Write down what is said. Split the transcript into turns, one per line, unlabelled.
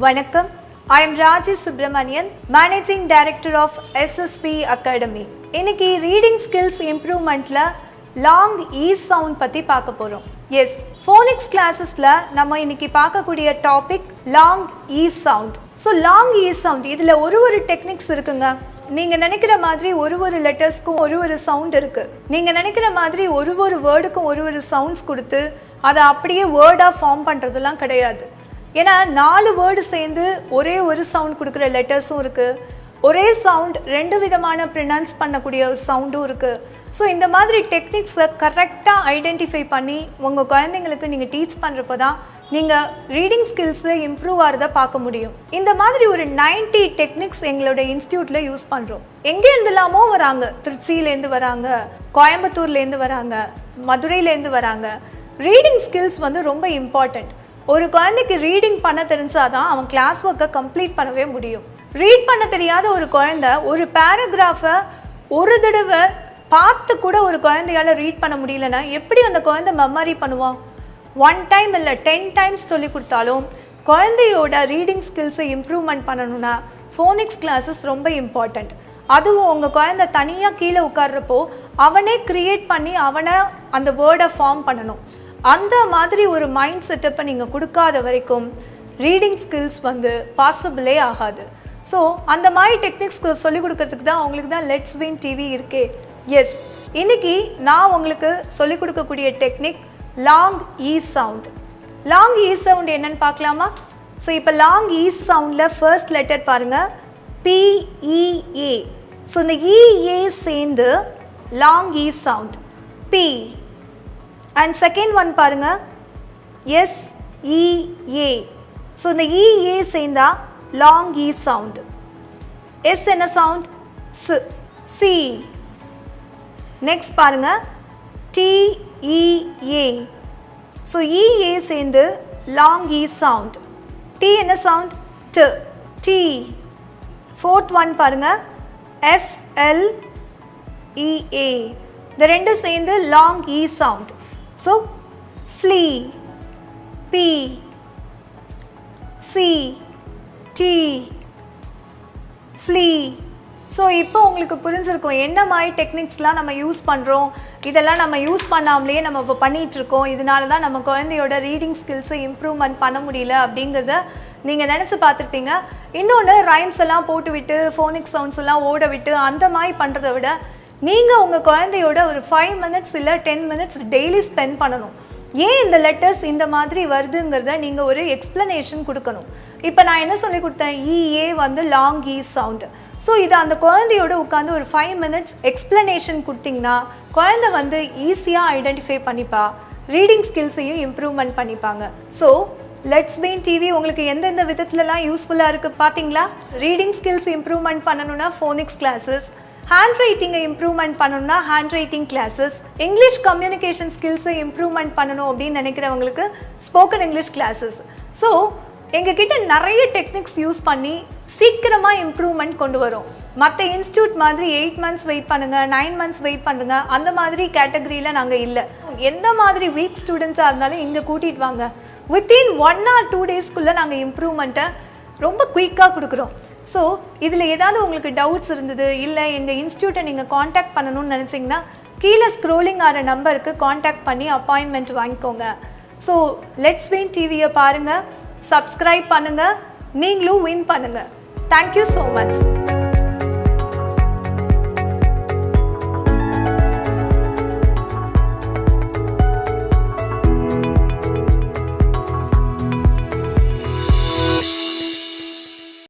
Vanakkam, I am Raji Subramanian, Managing Director of SSV Academy. இன்னைக்கு reading skills improvementல long E sound பத்தி பார்க்க போறோம். Yes, Phonics classesல நம்ம இன்னைக்கு பார்க்கக்கூடிய topic long E sound. So long E sound இதுல ஒரு டெக்னிக்ஸ் இருக்குங்க. நீங்க நினைக்கிற மாதிரி ஒரு லெட்டர்ஸ்க்கும் ஒரு சவுண்ட் இருக்கு. நீங்க நினைக்கிற மாதிரி ஒரு வேர்டுக்கும் ஒரு சவுண்ட்ஸ் கொடுத்து அதை அப்படியே வேர்டா ஃபார்ம் பண்றதெல்லாம் கிடையாது. ஏன்னா 4 வேர்டு சேர்ந்து ஒரே ஒரு சவுண்ட் கொடுக்குற லெட்டர்ஸும் இருக்கு. ஒரே சவுண்ட் 2 விதமான ப்ரொனவுன்ஸ் பண்ணக்கூடிய சவுண்டும் இருக்கு. ஸோ இந்த மாதிரி டெக்னிக்ஸை கரெக்டாக ஐடென்டிஃபை பண்ணி உங்கள் குழந்தைங்களுக்கு நீங்கள் டீச் பண்ணுறப்போ தான் நீங்கள் ரீடிங் ஸ்கில்ஸில் இம்ப்ரூவ் ஆகிறத பார்க்க முடியும். இந்த மாதிரி ஒரு 90 டெக்னிக்ஸ் எங்களோட இன்ஸ்டியூட்டில் யூஸ் பண்ணுறோம். எங்கேருந்துலாமோ வராங்க, திருச்சியிலேருந்து வராங்க, கோயம்புத்தூர்லேருந்து வராங்க, மதுரையிலேருந்து வராங்க. ரீடிங் ஸ்கில்ஸ் வந்து ரொம்ப இம்பார்ட்டண்ட். ஒரு குழந்தைக்கு ரீடிங் பண்ண தெரிஞ்சாதான் அவன் கிளாஸ் ஒர்க்கை கம்ப்ளீட் பண்ணவே முடியும். ரீட் பண்ண தெரியாத ஒரு குழந்தை ஒரு பேராகிராஃபை ஒரு தடவை பார்த்து கூட ஒரு குழந்தையால் ரீட் பண்ண முடியலன்னா எப்படி அந்த குழந்தை மெமரி பண்ணுவான்? 1 டைம் இல்லை 10 டைம்ஸ் சொல்லி கொடுத்தாலும் குழந்தையோட ரீடிங் ஸ்கில்ஸை இம்ப்ரூவ்மெண்ட் பண்ணணும்னா ஃபோனிக்ஸ் கிளாஸஸ் ரொம்ப இம்பார்ட்டண்ட். அதுவும் உங்கள் குழந்தை தனியாக கீழே உட்கார்றப்போ அவனே க்ரியேட் பண்ணி அவனை அந்த வேர்டை ஃபார்ம் பண்ணணும். அந்த மாதிரி ஒரு மைண்ட் செட்டப்பை நீங்கள் கொடுக்காத வரைக்கும் ரீடிங் ஸ்கில்ஸ் வந்து பாசிபிளே ஆகாது. ஸோ அந்த மாதிரி டெக்னிக்ஸ் சொல்லிக் கொடுக்கறதுக்கு தான் உங்களுக்கு தான் லெட்ஸ் வின் டிவி இருக்கே. எஸ், இன்னைக்கு நான் உங்களுக்கு சொல்லிக் கொடுக்கக்கூடிய technique long E sound. Long E sound என்னன்னு பார்க்கலாமா? ஸோ இப்போ லாங் இ சவுண்டில் ஃபர்ஸ்ட் லெட்டர் பாருங்கள், PEA. ஸோ இந்த EA சேர்ந்து long E sound P. And second one பாருங்க, SEA. ஸோ இந்த EA சேர்ந்தா லாங் இ சவுண்ட். எஸ் என்ன சவுண்ட்? C. நெக்ஸ்ட் பாருங்க, TEA. ஸோ EA சேர்ந்து லாங் இ சவுண்ட். T என்ன சவுண்ட்? T. ஃபோர்த் ஒன் பாருங்க, FLEA. இந்த ரெண்டும் சேர்ந்து long E sound. So flea, P, C, T, flea. So இப்போ உங்களுக்கு புரிஞ்சிருக்கும் என்ன மாதிரி டெக்னிக்ஸ்லாம் நம்ம யூஸ் பண்ணுறோம். இதெல்லாம் நம்ம யூஸ் பண்ணாமலே நம்ம இப்போ பண்ணிகிட்ருக்கோம். இதனால தான் நம்ம குழந்தையோட ரீடிங் ஸ்கில்ஸை இம்ப்ரூவ்மெண்ட் பண்ண முடியல அப்படிங்கிறத நீங்கள் நினச்சி பார்த்துருப்பீங்க. இன்னொன்று, ரைம்ஸ் எல்லாம் போட்டு விட்டு ஃபோனிக்ஸ் சவுண்ட்ஸ் எல்லாம் ஓட விட்டு அந்த மாதிரி பண்ணுறத விட நீங்கள் உங்கள் குழந்தையோட ஒரு 5 மினிட்ஸ் இல்லை 10 மினிட்ஸ் டெய்லி ஸ்பெண்ட் பண்ணணும். ஏன் இந்த லெட்டர்ஸ் இந்த மாதிரி வருதுங்கிறத நீங்கள் ஒரு எக்ஸ்ப்ளனேஷன் கொடுக்கணும். இப்போ நான் என்ன சொல்லி கொடுத்தேன்? EA வந்து லாங் இ சவுண்டு. ஸோ இதை அந்த குழந்தையோட உட்காந்து ஒரு 5 மினிட்ஸ் எக்ஸ்ப்ளனேஷன் கொடுத்தீங்கன்னா குழந்தை வந்து ஈஸியாக ஐடென்டிஃபை பண்ணிப்பா, ரீடிங் ஸ்கில்ஸையும் இம்ப்ரூவ்மெண்ட் பண்ணிப்பாங்க. ஸோ லெட்ஸ் வின் டிவி உங்களுக்கு எந்தெந்த விதத்துலலாம் யூஸ்ஃபுல்லாக இருக்குது பார்த்தீங்களா? ரீடிங் ஸ்கில்ஸ் இம்ப்ரூவ்மெண்ட் பண்ணணும்னா ஃபோனிக்ஸ் கிளாஸஸ், ஹேண்ட் ரைட்டிங்கை இம்ப்ரூவ்மெண்ட் பண்ணணும்னா handwriting classes, English communication ஸ்கில்ஸை இம்ப்ரூவ்மெண்ட் பண்ணணும் அப்படின்னு நினைக்கிறவங்களுக்கு ஸ்போக்கன் இங்கிலீஷ் கிளாஸஸ். ஸோ எங்ககிட்ட நிறைய டெக்னிக்ஸ் யூஸ் பண்ணி சீக்கிரமாக இம்ப்ரூவ்மெண்ட் கொண்டு வரும். மற்ற இன்ஸ்டியூட் மாதிரி 8 மந்த்ஸ் வெயிட் பண்ணுங்கள், 9 மந்த்ஸ் வெயிட் பண்ணுங்கள், அந்த மாதிரி கேட்டகரியில் நாங்கள் இல்லை. எந்த மாதிரி வீக் ஸ்டூடெண்ட்ஸாக இருந்தாலும் இங்கே கூட்டிகிட்டு வாங்க. வித்தின் 1 or 2 டேஸ்க்குள்ளே நாங்கள் இம்ப்ரூவ்மெண்ட்டை ரொம்ப குயிக்காக கொடுக்குறோம். ஸோ இதில் ஏதாவது உங்களுக்கு டவுட்ஸ் இருந்தது, இல்லை எங்கள் இன்ஸ்டியூட்டை நீங்கள் காண்டாக்ட் பண்ணணும்னு நினச்சிங்கன்னா கீழே ஸ்க்ரோலிங் ஆகிற நம்பருக்கு காண்டாக்ட் பண்ணி அப்பாயின்மெண்ட் வாங்கிக்கோங்க. ஸோ லெட்ஸ் வின் டிவியை பாருங்கள், சப்ஸ்கிரைப் பண்ணுங்கள், நீங்களும் வின் பண்ணுங்கள். Thank you so much.